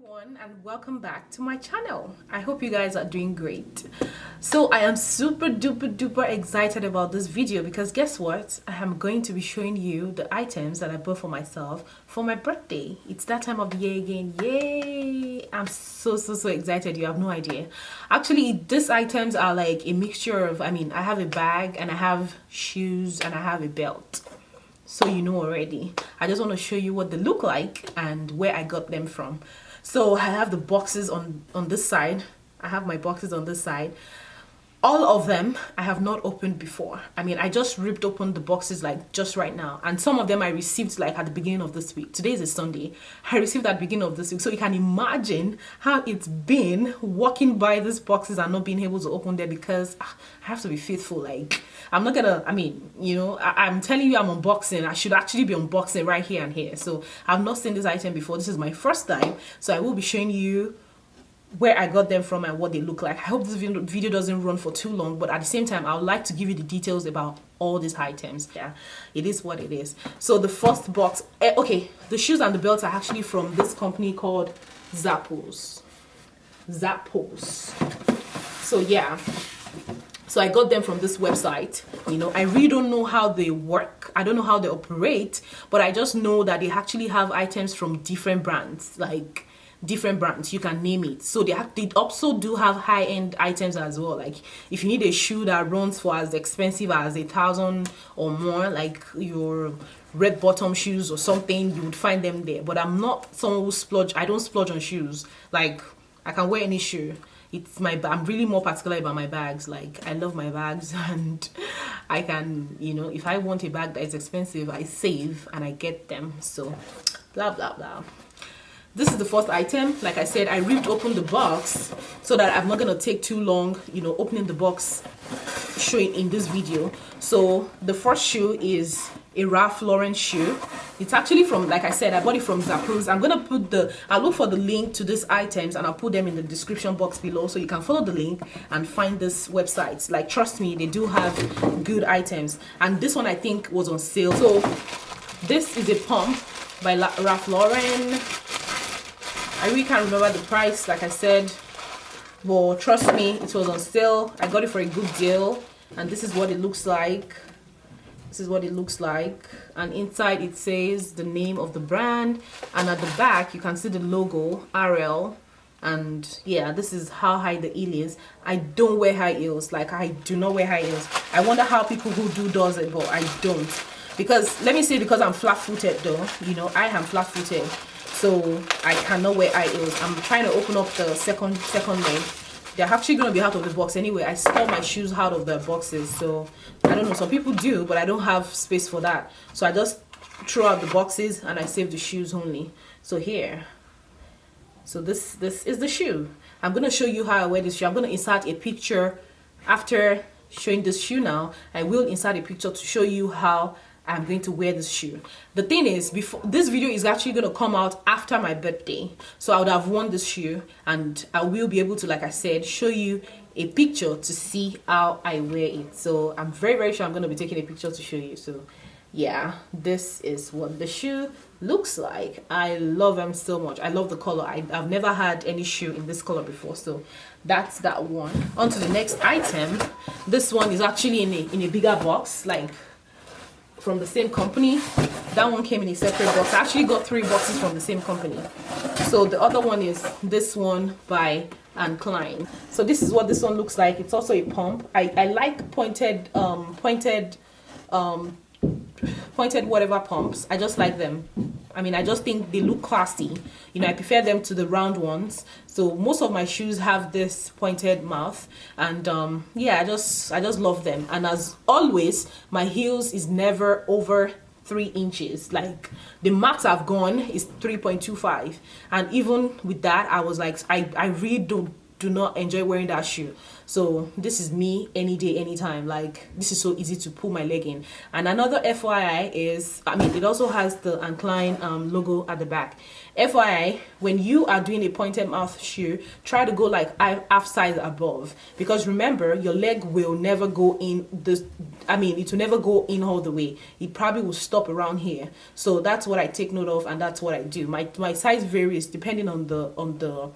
everyone, and welcome back to my channel. I hope you guys are doing great. So I am super duper excited about this video because guess what? I am going to be showing you the items that I bought for myself for my birthday. It's that time of the year again. Yay! I'm so excited. You have no idea. Actually, these items are like a mixture of, I have a bag and I have shoes and I have a belt. So you know already. I just want to show you what they look like and where I got them from. So I have the boxes on this side. I have my boxes on this side. All of them I have not opened before. I just ripped open the boxes like just right now, and some of them I received like at the beginning of this week. Today is a Sunday. I received at the beginning of this week, so you can imagine how it's been walking by these boxes and not being able to open them because I have to be faithful. Like I'm not gonna, I'm telling you I'm unboxing. I should actually be unboxing right here and here. So I've not seen this item before. This is my first time, so I will be showing you where I got them from and what they look like. I hope this video doesn't run for too long, but at the same time I would like to give you the details about all these items. Yeah, it is what it is. So the first box, okay, the shoes and the belts are actually from this company called Zappos. So yeah, so I got them from this website. I really don't know how they work. I don't know how they operate, but I just know that they actually have items from different brands, like different brands, you can name it. So they also do have high-end items as well. Like if you need a shoe that runs for as expensive as 1,000 or more, like your red bottom shoes or something, you would find them there. But I'm not someone who splurge. I don't splurge on shoes. Like I can wear any shoe. I'm really more particular about my bags. Like I love my bags, and I can, if I want a bag that is expensive, I save and I get them. So blah blah blah. This is the first item. Like I said, I ripped open the box so that I'm not gonna take too long, opening the box, showing in this video. So the first shoe is a Ralph Lauren shoe. It's actually from, like I said, I bought it from Zappos. I'll look for the link to these items and I'll put them in the description box below so you can follow the link and find this website. Like trust me, they do have good items. And this one I think was on sale. So this is a pump by Ralph Lauren. I really can't remember the price, like I said, but trust me, it was on sale. I got it for a good deal, and this is what it looks like. And inside it says the name of the brand, and at the back you can see the logo RL. And yeah, this is how high the heel is. I don't wear high heels. Like I do not wear high heels. I wonder how people who does it, but I don't. Because because I'm flat-footed though. I am flat-footed. So I cannot wear high heels. I'm trying to open up the second leg. They're actually going to be out of the box anyway. I store my shoes out of the boxes. So I don't know. Some people do, but I don't have space for that. So I just throw out the boxes and I save the shoes only. So here. So this is the shoe. I'm going to show you how I wear this shoe. I'm going to insert a picture after showing this shoe now. I will insert a picture to show you how I'm going to wear this shoe. The thing is, before this video is actually going to come out after my birthday, so I would have worn this shoe and I will be able to, like I said, show you a picture to see how I wear it. So I'm very sure I'm going to be taking a picture to show you. So yeah, this is what the shoe looks like. I love them so much. I love the color. I've never had any shoe in this color before, so that's that one. On to the next item. This one is actually in a bigger box, like from the same company. That one came in a separate box. I actually got 3 boxes from the same company. So the other one is this one by Klein. So this is what this one looks like. It's also a pump. I like pointed whatever pumps. I just like them. I just think they look classy. I prefer them to the round ones. So most of my shoes have this pointed mouth, and yeah, I just love them. And as always, my heels is never over 3 inches. Like the max I've gone is 3.25, and even with that, I was like, I really do not enjoy wearing that shoe. So this is me any day, anytime. Like, this is so easy to pull my leg in. And another FYI is, I mean, it also has the Klein logo at the back. FYI, when you are doing a pointed mouth shoe, try to go like half size above, because remember, your leg will never go in this, I mean, it will never go in all the way. It probably will stop around here. So that's what I take note of, and that's what I do. My size varies depending on the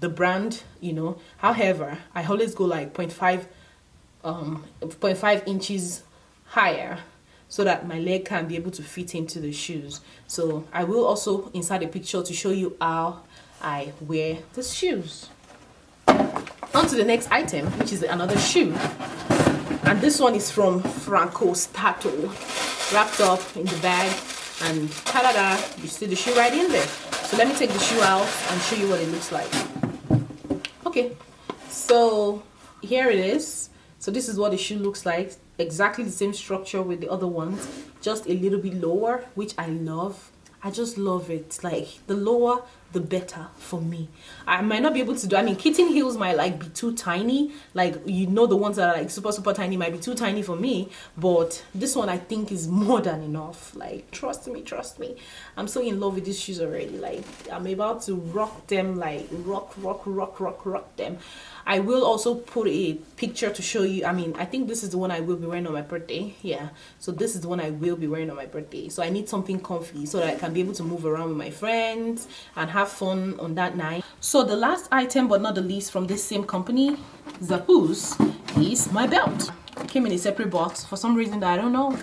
brand, you know. However, I always go like 0.5 inches higher, so that my leg can be able to fit into the shoes. So I will also insert a picture to show you how I wear the shoes. On to the next item, which is another shoe. And this one is from Franco, Sarto, wrapped up in the bag, and ta-da-da, you see the shoe right in there. So let me take the shoe out and show you what it looks like. Okay, so here it is. So this is what the shoe looks like. Exactly the same structure with the other ones, just a little bit lower, which I love. I just love it. Like, the lower the better for me. I might not be able to do, I mean, kitten heels might like be too tiny, like, you know, the ones that are like super tiny might be too tiny for me, but this one I think is more than enough. Like, trust me, I'm so in love with these shoes already. Like, I'm about to rock them, like rock them. I will also put a picture to show you. I mean, I think this is the one I will be wearing on my birthday. Yeah, so this is the one I will be wearing on my birthday. So I need something comfy so that I can be able to move around with my friends and have fun on that night. So the last item, but not the least, from this same company, Zappos, is my belt. It came in a separate box for some reason that I don't know.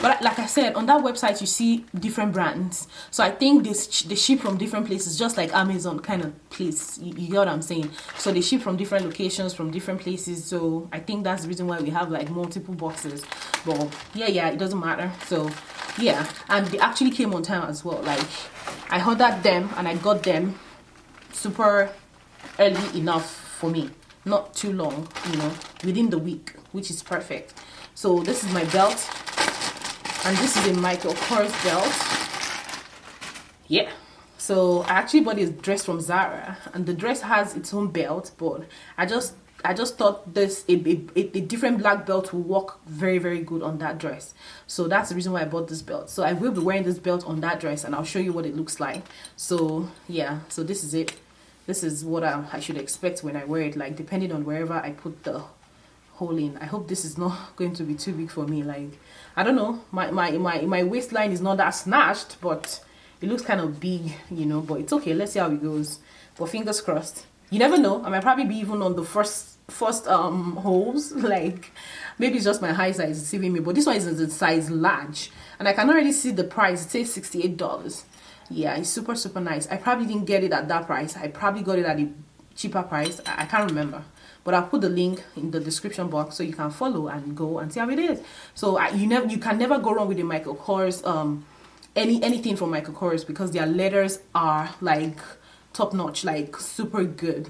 But like I said, on that website you see different brands. So I think they ship from different places, just like Amazon kind of place. You get what I'm saying? So they ship from different locations, from different places. So I think that's the reason why we have like multiple boxes. But yeah, it doesn't matter. So yeah, and they actually came on time as well. Like, I ordered them and I got them super early enough for me. Not too long, you know, within the week, which is perfect. So this is my belt, and this is a Michael Kors belt. Yeah, so I actually bought this dress from Zara, and the dress has its own belt, but I just thought this a different black belt will work very good on that dress. So that's the reason why I bought this belt. So I will be wearing this belt on that dress, and I'll show you what it looks like. So yeah, so this is it. This is what I should expect when I wear it, like, depending on wherever I put the hole in. I hope this is not going to be too big for me. Like, I don't know, my waistline is not that snatched, but it looks kind of big, you know, but it's okay. Let's see how it goes. But fingers crossed. You never know, I might probably be even on the first holes. Like, maybe it's just my high size deceiving me, but this one is a size large, and I can already see the price. It says $68. Yeah, it's super nice. I probably didn't get it at that price. I probably got it at a cheaper price. I can't remember, but I'll put the link in the description box so you can follow and go and see how it is. So you can never go wrong with the Michael Kors, anything from Michael Kors, because their leathers are like top notch, like super good.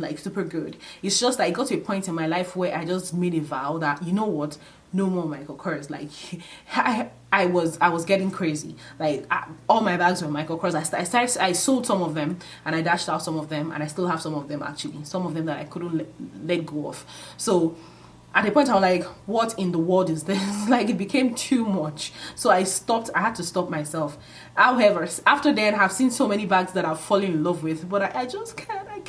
It's just like, it got to a point in my life where I just made a vow that, you know what, no more Michael Kors. Like, I was getting crazy. Like, all my bags were Michael Kors. I sold some of them, and I dashed out some of them, and I still have some of them, actually, some of them that I couldn't let go of. So at a point I was like, what in the world is this? Like, it became too much. So I had to stop myself. However, after then, I've seen so many bags that I've fallen in love with, but I just can't, I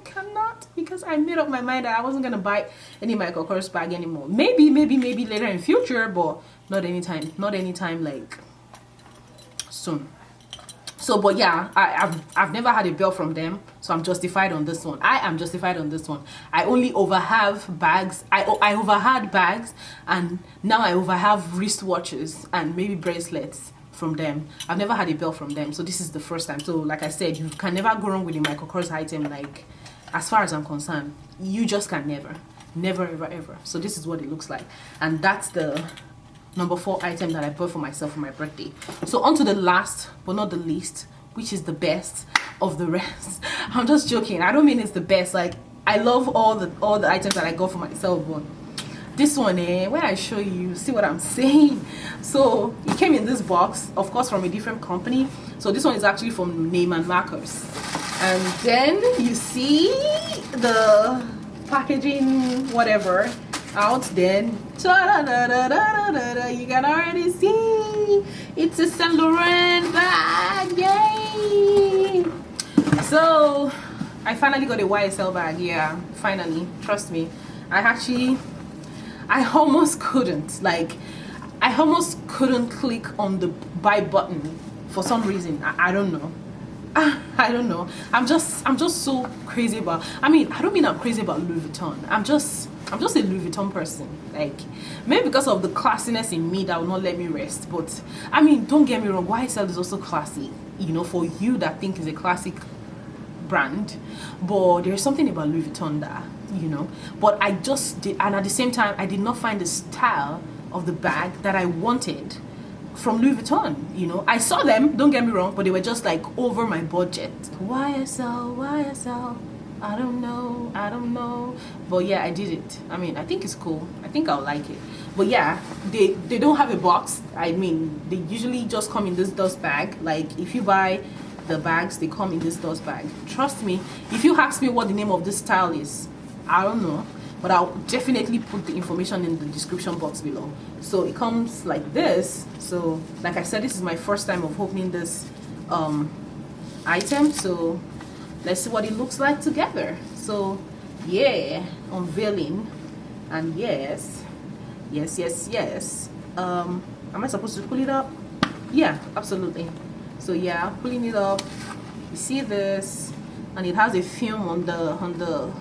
cannot, because I made up my mind that I wasn't gonna buy any Michael Kors bag anymore. Maybe later in future, but not anytime like soon. So, but yeah, I've never had a belt from them, so I'm justified on this one. I am justified on this one. I only overhave bags. I overhad bags, and now I overhave wristwatches and maybe bracelets from them. I've never had a belt from them, so this is the first time. So like I said, you can never go wrong with a Michael Kors item. Like, as far as I'm concerned, you just can never ever. So this is what it looks like, and that's the number 4 item that I bought for myself for my birthday. So on to the last but not the least, which is the best of the rest. I'm just joking. I don't mean it's the best. Like, I love all the items that I got for myself, but this one, when I show you, see what I'm saying? So it came in this box, of course, from a different company. So this one is actually from Neiman Marcus, and then you see the packaging whatever out, then you can already see it's a Saint Laurent bag. Yay! So I finally got a YSL bag. Yeah, finally, trust me. I almost couldn't, like, I almost couldn't click on the buy button for some reason. I don't know. I don't know. I'm just so crazy about, I mean, I don't mean I'm crazy about Louis Vuitton. I'm just a Louis Vuitton person. Like, maybe because of the classiness in me that will not let me rest. But I mean, don't get me wrong, YSL is also classy, you know, for you that think is a classic brand. But there's something about Louis Vuitton that, you know, but I just did, and at the same time I did not find the style of the bag that I wanted from Louis Vuitton. You know, I saw them, don't get me wrong, but they were just like over my budget. YSL, I don't know, but yeah, I did it. I mean, I think it's cool. I think I'll like it. But yeah, they don't have a box. I mean, they usually just come in this dust bag. Like, if you buy the bags, they come in this dust bag. Trust me, if you ask me what the name of this style is, I don't know, but I'll definitely put the information in the description box below. So it comes like this. So like I said, this is my first time of opening this item, so let's see what it looks like together. So yeah, unveiling. And yes, am I supposed to pull it up? Yeah, absolutely. So yeah, pulling it up, you see this, and it has a film on the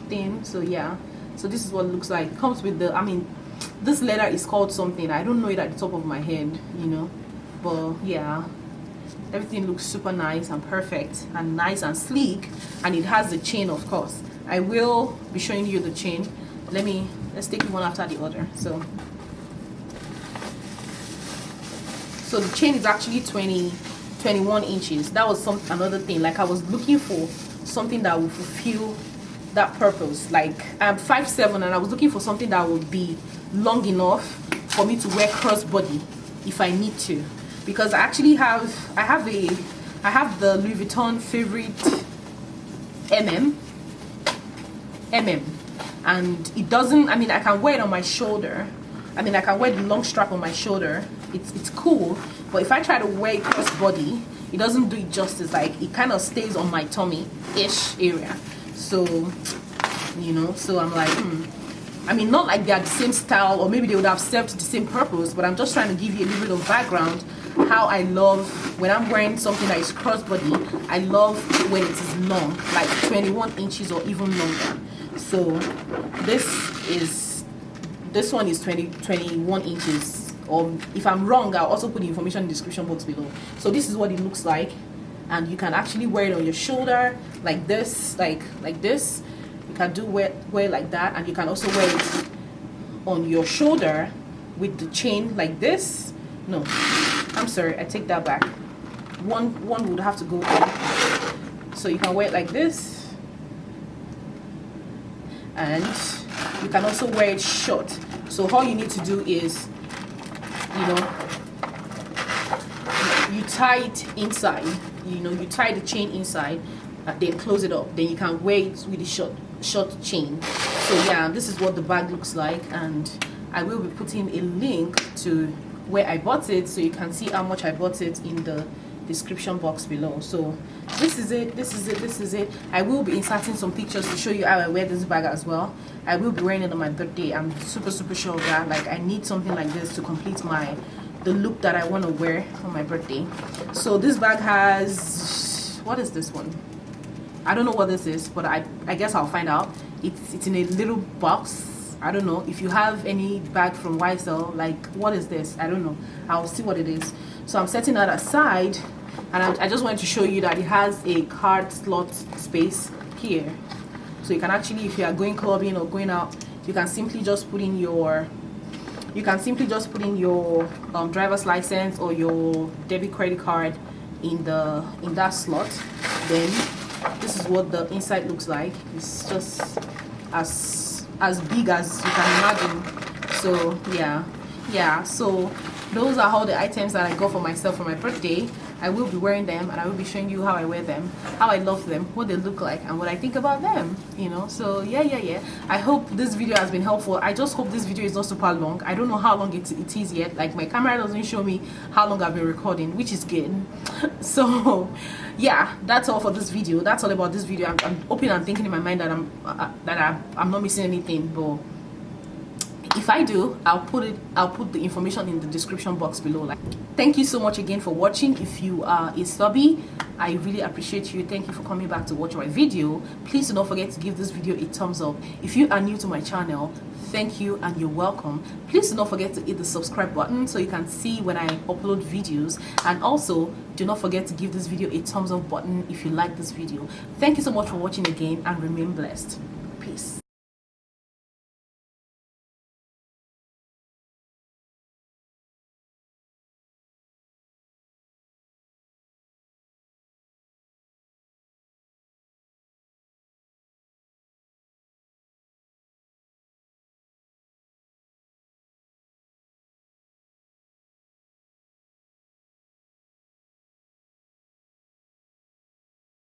thing. So yeah, so this is what it looks like. It comes with the, I mean, this leather is called something, I don't know it at the top of my head, you know, but yeah, everything looks super nice and perfect and nice and sleek. And it has the chain, of course. I will be showing you the chain. Let's take it one after the other. So the chain is actually 21 inches. That was another thing. Like, I was looking for something that would fulfill that purpose. Like, I'm 5'7", and I was looking for something that would be long enough for me to wear crossbody if I need to, because I actually have the Louis Vuitton favorite MM, and it doesn't, I mean, I can wear it on my shoulder. I mean, I can wear the long strap on my shoulder. It's cool, but if I try to wear it crossbody, it doesn't do it justice. Like, it kind of stays on my tummy-ish area. So, you know, so I'm like, I mean, not like they're the same style, or maybe they would have served the same purpose, but I'm just trying to give you a little bit of background how I love when I'm wearing something that is crossbody. I love when it is long, like 21 inches or even longer. So this one is 21 inches, or if I'm wrong, I'll also put the information in the description box below. So this is what it looks like, and you can actually wear it on your shoulder like this, like this. You can wear it like that, and you can also wear it on your shoulder with the chain like this. No, I'm sorry, I take that back. One would have to go in. So you can wear it like this, and you can also wear it short. So all you need to do is, you know, you tie it inside, you know, you tie the chain inside, then close it up. Then you can wear it with the short chain. So yeah, this is what the bag looks like, and I will be putting a link to where I bought it, so you can see how much I bought it in the description box below. So this is it. I will be inserting some pictures to show you how I wear this bag as well. I will be wearing it on my birthday. I'm super sure of that. Like, I need something like this to complete the look that I want to wear on my birthday. So this bag has, what is this one? I don't know what this is, but I guess I'll find out. It's in a little box. I don't know if you have any bag from YSL. Like, what is this? I don't know. I'll see what it is. So I'm setting that aside, and I just wanted to show you that it has a card slot space here. So you can actually, if you are going clubbing or going out, you can simply just put in your driver's license or your debit credit card in that slot. Then this is what the inside looks like. It's just as big as you can imagine. So yeah, so those are all the items that I got for myself for my birthday. I will be wearing them, and I will be showing you how I wear them, how I love them, what they look like, and what I think about them, you know. So yeah, I hope this video has been helpful. I just hope this video is not super long. I don't know how long it is yet. Like, my camera doesn't show me how long I've been recording, which is good. So yeah, that's all for this video. That's all about this video. I'm hoping and thinking in my mind that I'm not missing anything, but if I do, I'll put the information in the description box below. Like, thank you so much again for watching. If you are a subby, I really appreciate you. Thank you for coming back to watch my video. Please do not forget to give this video a thumbs up. If you are new to my channel, thank you and you're welcome. Please do not forget to hit the subscribe button so you can see when I upload videos, and also do not forget to give this video a thumbs up button if you like this video. Thank you so much for watching again, and remain blessed. Peace.